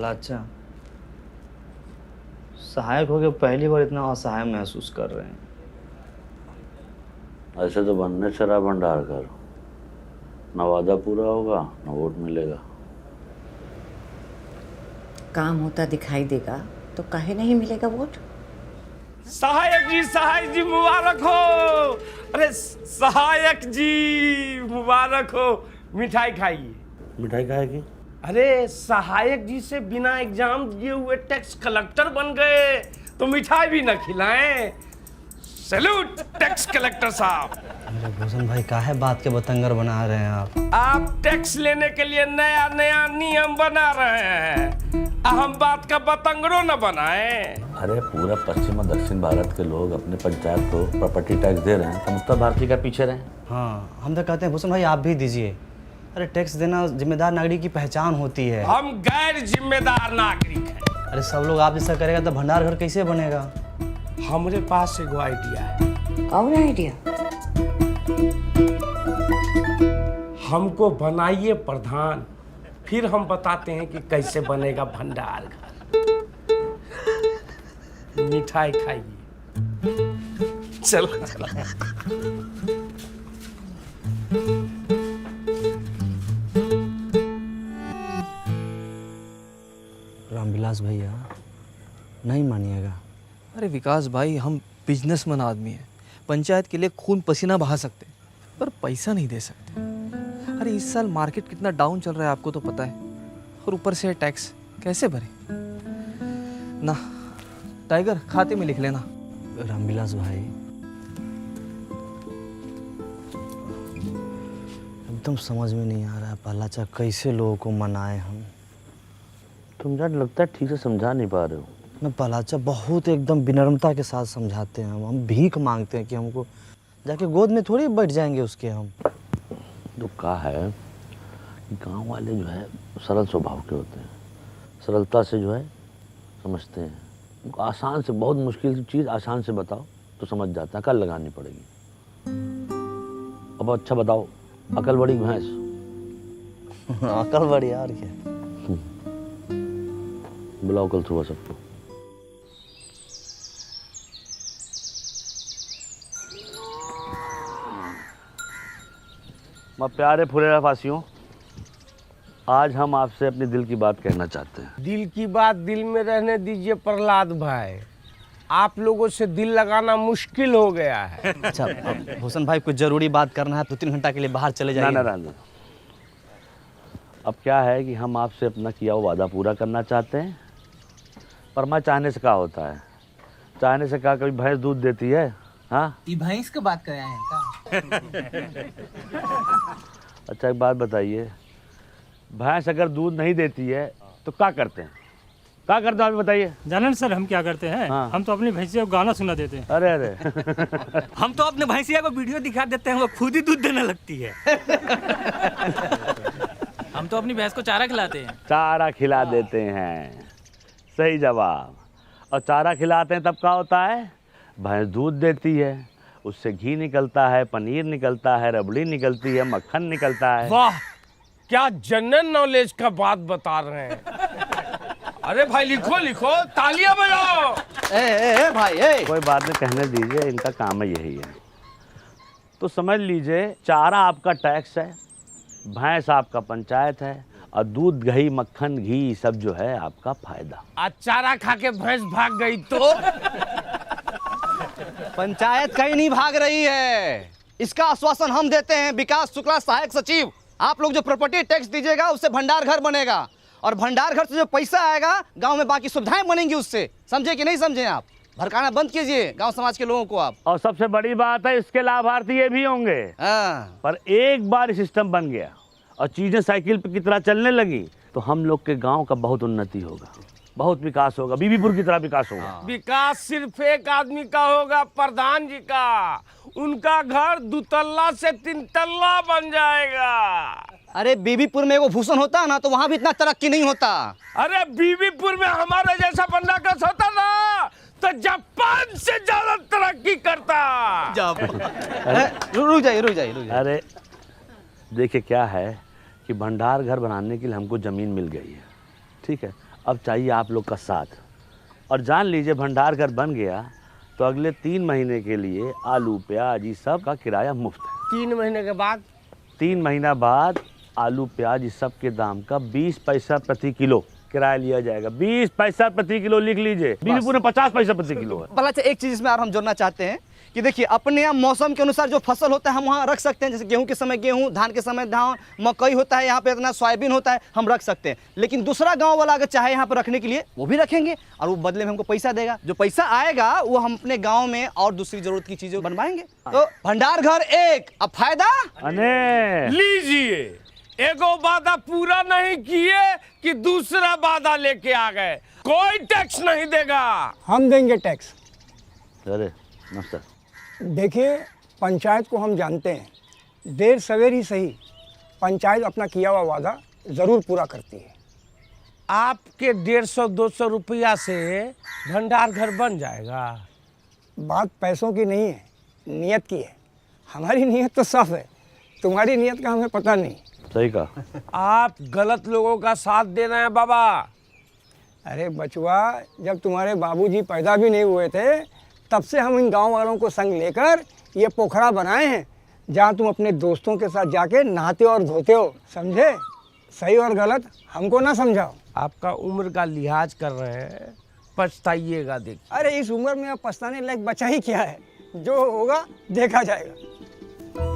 अच्छा, सहायक हो गए पहली बार इतना असहाय महसूस कर रहे हैं। ऐसे तो बनने से रहा भंडार कर, न वादा पूरा होगा न वोट मिलेगा। काम होता दिखाई देगा तो काहे नहीं मिलेगा वोट। सहायक जी मुबारक हो। अरे सहायक जी मुबारक हो। मिठाई खाइए। मिठाई खाएगी? अरे सहायक जी से बिना एग्जाम दिए हुए टैक्स कलेक्टर बन गए तो मिठाई भी न खिलाएं। सैल्यूट टैक्स कलेक्टर साहब। अरे भूषण भाई काहे बात के बतंगर बना रहे हैं आप टैक्स लेने के लिए नया नया नियम बना रहे हैं, हम बात का बतंगड़ो न बनाए। अरे पूरा पश्चिम और दक्षिण भारत के लोग अपने पंचायत को प्रॉपर्टी टैक्स दे रहे हैं, तो उत्तर भारतीय का पीछे रहे। हाँ, हम तो कहते हैं भूषण भाई आप भी दीजिए। अरे टैक्स देना जिम्मेदार नागरिक की पहचान होती है। हम गैर जिम्मेदार नागरिक हैं। अरे सब लोग आप जैसा करेगा तो भंडार घर कैसे बनेगा? हमारे पास एगो आइडिया है। और आइडिया? हमको बनाइए प्रधान, फिर हम बताते हैं कि कैसे बनेगा भंडार घर। मिठाई खाइए। चलो रामविलास भैया नहीं मानिएगा। अरे विकास भाई, हम बिजनेसमैन आदमी हैं, पंचायत के लिए खून पसीना बहा सकते पर पैसा नहीं दे सकते। अरे इस साल मार्केट कितना डाउन चल रहा है आपको तो पता है, और ऊपर से टैक्स कैसे भरे ना। टाइगर खाते में लिख लेना। रामविलास भाई एकदम समझ में नहीं आ रहा है पलाचा कैसे लोगों को मनाए हम। तुम यार लगता है ठीक से समझा नहीं पा रहे हो। न पलाचा बहुत एकदम विनम्रता के साथ समझाते हैं हम भीख मांगते हैं कि हमको जाके गोद में थोड़ी बैठ जाएंगे उसके हम। तो कहा है कि गांव वाले जो है सरल स्वभाव के होते हैं, सरलता से जो है समझते हैं। उनको आसान से, बहुत मुश्किल चीज़ आसान से बताओ तो समझ जाता है, कल लगानी पड़ेगी। अब अच्छा बताओ, अकल बड़ी भैंस। अकल बड़ी यार क्या। बुलाओ कल सुबह सबको। मैं प्यारे फुलेरा फासियों, आज हम आपसे अपने दिल की बात कहना चाहते हैं। दिल की बात दिल में रहने दीजिए प्रहलाद भाई, आप लोगों से दिल लगाना मुश्किल हो गया है। अच्छा भूषण भाई कुछ जरूरी बात करना है तो 3 घंटा के लिए बाहर चले जाइए। ना। अब क्या है कि हम आपसे अपना किया हुआ वादा पूरा करना चाहते हैं, पर मैं चाहने से क्या होता है। चाहने से क्या कभी भैंस दूध देती है? हाँ, ये भैंस की बात कर रहे हैं का? अच्छा एक बात बताइए, भैंस अगर दूध नहीं देती है तो क्या करते हैं? क्या करते हैं आप बताइए। जानन सर हम क्या करते हैं? हाँ। हम तो अपनी भैंसिया को गाना सुना देते हैं। अरे हम तो अपने भैंसिया को वीडियो दिखा देते हैं, वो खुद ही दूध देने लगती है। हम तो अपनी भैंस को चारा खिलाते हैं। चारा खिला देते हैं, सही जवाब। और चारा खिलाते हैं तब क्या होता है? भैंस दूध देती है, उससे घी निकलता है, पनीर निकलता है, रबड़ी निकलती है, मक्खन निकलता है। वाह, क्या जनरल नॉलेज का बात बता रहे हैं। अरे भाई लिखो लिखो, तालियां बजाओ। ए भाई ए। कोई बात नहीं, कहने दीजिए, इनका काम है यही है। तो समझ लीजिए, चारा आपका टैक्स है, भैंस आपका पंचायत है, और दूध दही मक्खन घी सब जो है आपका फायदा। आज चारा खा के भैंस भाग गई तो? पंचायत कहीं नहीं भाग रही है, इसका आश्वासन हम देते हैं। विकास शुक्ला सहायक सचिव, आप लोग जो प्रॉपर्टी टैक्स दीजिएगा उससे भंडार घर बनेगा, और भंडार घर से जो पैसा आएगा गांव में बाकी सुविधाएं बनेंगी उससे। समझे कि नहीं समझे? आप भड़काना बंद कीजिए गांव समाज के लोगों को आप। और सबसे बड़ी बात है, इसके लाभार्थी ये भी होंगे। हाँ। पर एक बार सिस्टम बन गया और चीजें साइकिल पे की तरह चलने लगी तो हम लोग के गांव का बहुत उन्नति होगा, बहुत विकास होगा, बीबीपुर की तरह विकास होगा। विकास सिर्फ एक आदमी का होगा, प्रधान जी का। उनका घर 2 तल्ला से 3 तल्ला बन जाएगा। अरे बीबीपुर में वो भूषण होता ना तो वहां भी इतना तरक्की नहीं होता। अरे बीबीपुर में हमारे जैसा बंदा कस होता ना तो जापान से ज्यादा तरक्की करता। रुक जाइए। अरे देखिए क्या है कि भंडार घर बनाने के लिए हमको ज़मीन मिल गई है, ठीक है। अब चाहिए आप लोग का साथ। और जान लीजिए भंडार घर बन गया तो अगले 3 महीने के लिए आलू प्याज ये सब का किराया मुफ्त है। 3 महीने के बाद 3 महीना बाद आलू प्याज इस सब के दाम का 20 पैसा प्रति किलो किराया लिया जाएगा। 20 पैसा प्रति किलो लिख लीजिए। बीबीपुर में 50 पैसा प्रति किलो है। भला अच्छा एक चीज इसमें और हम जोड़ना चाहते हैं कि देखिए अपने यहाँ मौसम के अनुसार जो फसल होता है हम वहाँ रख सकते हैं। जैसे गेहूं के समय गेहूं, धान के समय धान, मकई होता है यहाँ पे इतना, सोयाबीन होता है, हम रख सकते हैं। लेकिन दूसरा गांव वाला अगर चाहे यहाँ पर रखने के लिए वो भी रखेंगे और वो बदले में हमको पैसा देगा। जो पैसा आएगा वो हम अपने गाँव में और दूसरी जरूरत की चीजें बनवाएंगे। तो भंडार घर एक, अब फायदा अने लीजिए। एगो वादा पूरा नहीं किए कि दूसरा वादा लेके आ गए। कोई टैक्स नहीं देगा। हम देंगे टैक्स। अरे नमस्कार। देखिए पंचायत को हम जानते हैं, देर सवेर ही सही पंचायत अपना किया हुआ वादा ज़रूर पूरा करती है। आपके 150-200 रुपया से भंडार घर बन जाएगा। बात पैसों की नहीं है, नियत की है। हमारी नियत तो साफ है, तुम्हारी नियत का हमें पता नहीं। सही कहा। आप गलत लोगों का साथ दे रहे हैं बाबा। अरे बचवा, जब तुम्हारे बाबूजी पैदा भी नहीं हुए थे तब से हम इन गांव वालों को संग लेकर ये पोखरा बनाए हैं जहां तुम अपने दोस्तों के साथ जाके नहाते और धोते हो। समझे? सही और गलत हमको ना समझाओ। आपका उम्र का लिहाज कर रहे हैं, पछताइएगा। देखिए अरे इस उम्र में अब पछताने लायक बचा ही क्या है, जो होगा देखा जाएगा।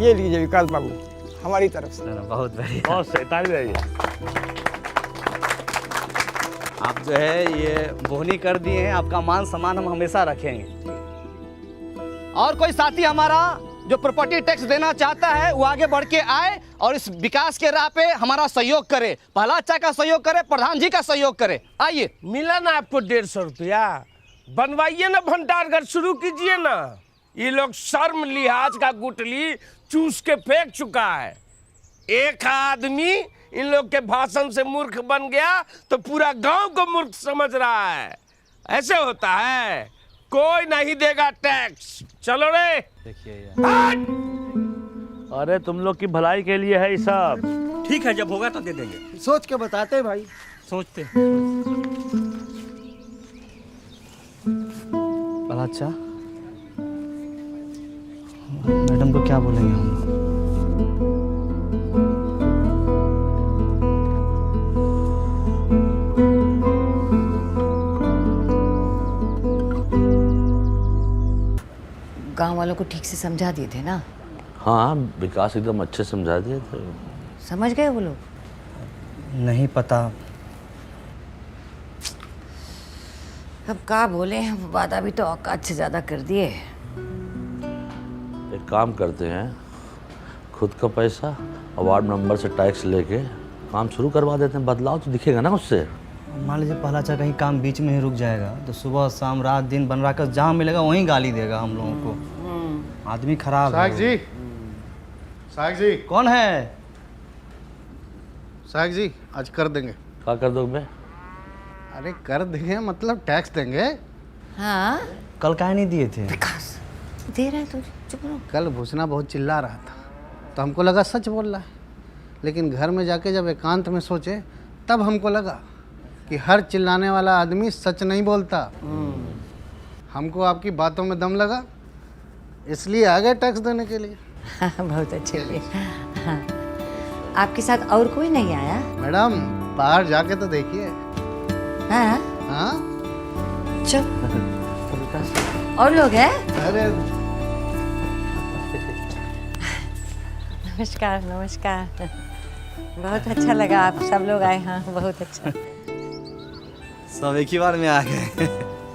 ये लीजिए विकास बाबू हमारी तरफ से। बहुत बढ़िया। बहुत सही, ताली बजाइए। आप जो है ये बोहनी कर दिए हैं, आपका मान सम्मान हम हमेशा रखेंगे। और कोई साथी हमारा जो प्रॉपर्टी टैक्स देना चाहता है वो आगे बढ़ के आए और इस विकास के राह पे हमारा सहयोग करे। पहला अच्छा का सहयोग करे, प्रधान जी का सहयोग करे। आइए। मिला ना आपको 150 रुपया, बनवाइए ना भंडार घर, शुरू कीजिए ना। ये लोग शर्म लिहाज का गुटली चूस के फेंक चुका है। एक आदमी इन लोग के भाषण से मूर्ख बन गया तो पूरा गांव को मूर्ख समझ रहा है। ऐसे होता है। कोई नहीं देगा टैक्स। चलो रे। देखिए अरे तुम लोग की भलाई के लिए है ये सब। ठीक है, जब होगा तो दे देंगे। सोच के बताते हैं भाई। सोचते बड़ा अच्छा। मैडम को क्या बोलेंगे हम लोग? गांव वालों को ठीक से समझा दिए थे ना? हाँ, विकास एकदम अच्छे समझा दिए थे। समझ गए वो लोग? नहीं पता। अब क्या बोले, वादा भी तो औकात से ज़्यादा कर दिए। एक काम करते हैं, खुद का पैसा और वार्ड मेंबर से टैक्स लेके काम शुरू करवा देते हैं। बदलाव तो दिखेगा ना उससे। मान लीजिए पहला अच्छा कहीं काम बीच में ही रुक जाएगा तो सुबह शाम रात दिन बनवा कर जहाँ मिलेगा वहीं गाली देगा हम लोगों को। आदमी खराब है। साहब जी, साहब जी। कौन है? साहब जी आज कर देंगे। क्या कर दोगे? अरे कर देंगे मतलब टैक्स देंगे। हाँ कल काहे नहीं दिए थे? विकास दे रहा है तो चुप रहो। कल भूसना बहुत चिल्ला रहा था तो हमको लगा सच बोल रहा है, लेकिन घर में जाके जब एकांत में सोचे तब हमको लगा कि हर चिल्लाने वाला आदमी सच नहीं बोलता। हमको आपकी बातों में दम लगा, इसलिए आ गए टैक्स देने के लिए। हाँ, बहुत अच्छे हुए। हाँ। आपके साथ और कोई नहीं आया? मैडम बाहर जाके तो देखिए। हाँ हाँ चुप। और लोग हैं? अरे नमस्कार नमस्कार। बहुत अच्छा लगा आप सब लोग आए। हाँ बहुत अच्छा। सब एक ही बार में आ गए।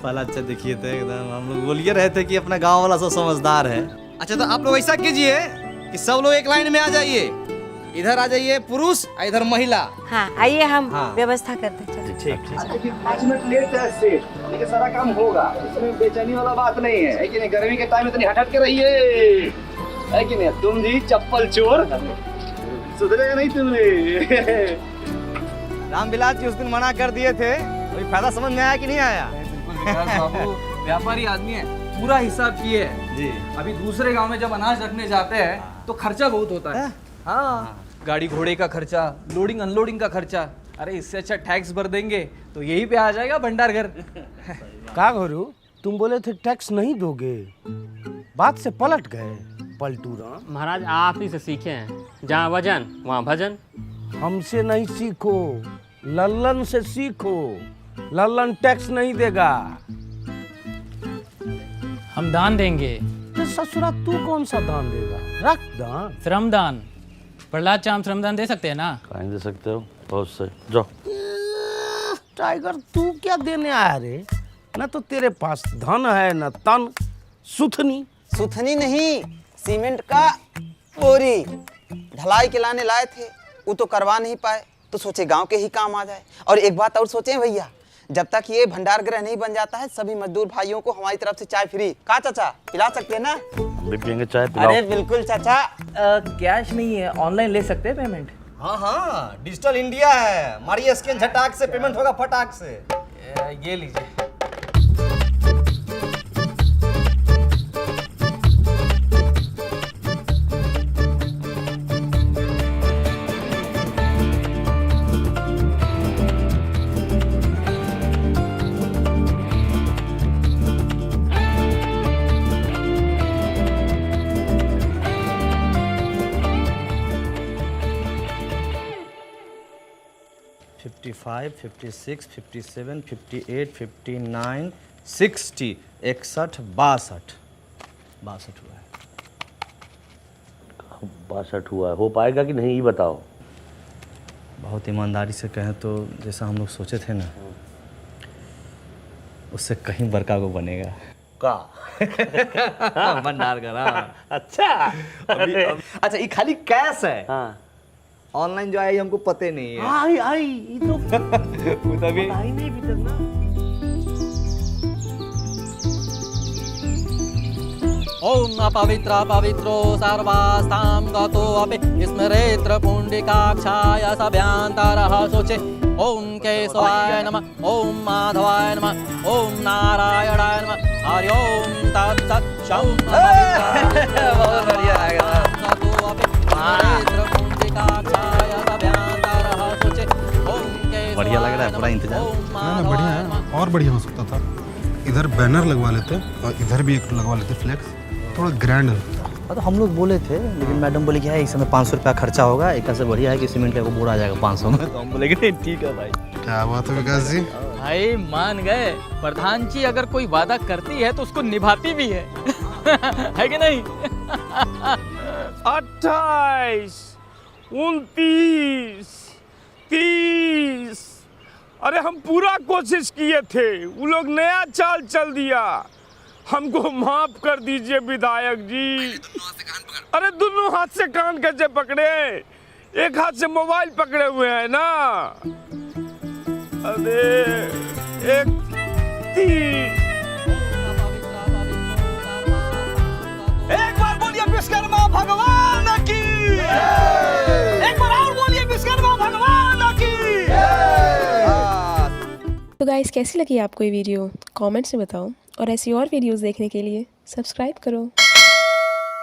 पहला अच्छा देखिए थे एकदम, हम लोग बोलिए रहे थे कि अपना गांव वाला सब समझदार है। अच्छा तो आप लोग ऐसा कीजिए कि सब लोग एक लाइन में आ जाइए। इधर आ जाइए पुरुष, इधर महिला। हाँ आइए हम हाँ। व्यवस्था करते हैं। ठीक। 5 मिनट लेट है सेठ, लेकिन सारा काम होगा। इसमें बेचैनी वाला बात नहीं है कि नहीं? गर्मी के टाइम में इतनी हट के रहिए, है कि नहीं? तुम जी चप्पल चोर, सुधरेगा नहीं तुमने। रामविलास जी उस दिन मना कर दिए थे, कोई फायदा समझ में आया कि नहीं आया? बाबू व्यापारी आदमी है, पूरा हिसाब किए है जी। अभी दूसरे गांव में जब अनाज रखने जाते हैं तो खर्चा बहुत होता है। हाँ, गाड़ी घोड़े का खर्चा, लोडिंग अनलोडिंग का खर्चा। अरे इससे अच्छा टैक्स भर देंगे तो यही पे आ जाएगा भंडार घर। का घरू तुम बोले थे टैक्स नहीं दोगे, बात से पलट गए पलटू राम। महाराज आप ही से सीखे हैं, जहाँ वजन वहाँ भजन। हमसे नहीं सीखो, लल्लन से सीखो। लल्लन टैक्स नहीं देगा। हम दान देंगे। तो ससुरा तू कौन सा दान देगा? रख दान। श्रमदान। प्रहलाद चाम श्रमदान दे सकते हैं ना? कहीं दे सकते हो, बहुत सही। जाओ। टाइगर तू क्या देने आया रे? न तो तेरे पास धन है न तन। सुथनी सुथनी नहीं, सीमेंट का बोरी ढलाई के लाने लाए थे, वो तो करवा नहीं पाए, तो सोचे गांव के ही काम आ जाए। और एक बात और सोचे भैया, जब तक ये भंडार गृह नहीं बन जाता है, सभी मजदूर भाइयों को हमारी तरफ से चाय फ्री। का चाचा पिला सकते हैं ना? हम भी पियेंगे चाय, पिलाओ। अरे बिल्कुल चाचा। कैश नहीं है, ऑनलाइन ले सकते हैं पेमेंट? हाँ हाँ, डिजिटल इंडिया है, मारिए स्कैन, झटाक से पेमेंट होगा फटाक से। ये लीजिए। फाइव 56 57 58 59 60 61 62 हुआ है। 62 हुआ है, हो पाएगा कि नहीं ये बताओ। बहुत ईमानदारी से कहें तो जैसा हम लोग सोचे थे ना, उससे कहीं बड़का को बनेगा का भंडार घर। अच्छा। अच्छा, ये खाली कैश है। हाँ, ऑनलाइन जो आई हमको पते नहीं है। आई ये तो तभी आई नहीं भी तक ना। ओम अपवित्र पवित्रो सर्वास्तां गतो अपि स्मरेत्र पुण्डिकाक्षाय सभ्यांतरः शोचे। ओम केशवाय नमः, ओम माधवाय नमः, ओम नारायणाय नमः। हरि ओम तत्सत्। शं बहुत बढ़िया आएगा। गतो अपि स्मरेत्र पुण्डिकाक्षाय सभ्यांतरः शोचे। ओम केशवाय बढ़िया लग रहा है, पूरा इंतजाम। ना बढ़िया है, और बढ़िया हो सकता था। इधर बैनर लगवा लेते और इधर भी एक लगवा लेते फ्लेक्स, थोड़ा ग्रैंड होता। तो हम लोग बोले थे, लेकिन मैडम बोले कि है इस समय 500 रुपया खर्चा होगा, एक से बढ़िया है कि सीमेंट का बोरा आ जाएगा 500 में। तो हम बोले कि नहीं ठीक है भाई। क्या बात है विकास जी, भाई मान गए। प्रधान जी अगर कोई वादा करती है तो उसको निभाती भी है। है कि नहीं? 28 29 30। अरे हम पूरा कोशिश किए थे, वो लोग नया चाल चल दिया। हमको माफ कर दीजिए विधायक जी। अरे दोनों हाथ से कान कैसे पकड़े? एक हाथ से मोबाइल पकड़े हुए हैं ना। अरे एक 30। एक बार बोलिए विश्वकर्मा भगवान की। एक बार और बोलिए विश्वकर्मा भगवान की। तो गाइस, कैसी लगी आपको ये वीडियो? कमेंट्स में बताओ, और ऐसी और वीडियोस देखने के लिए सब्सक्राइब करो।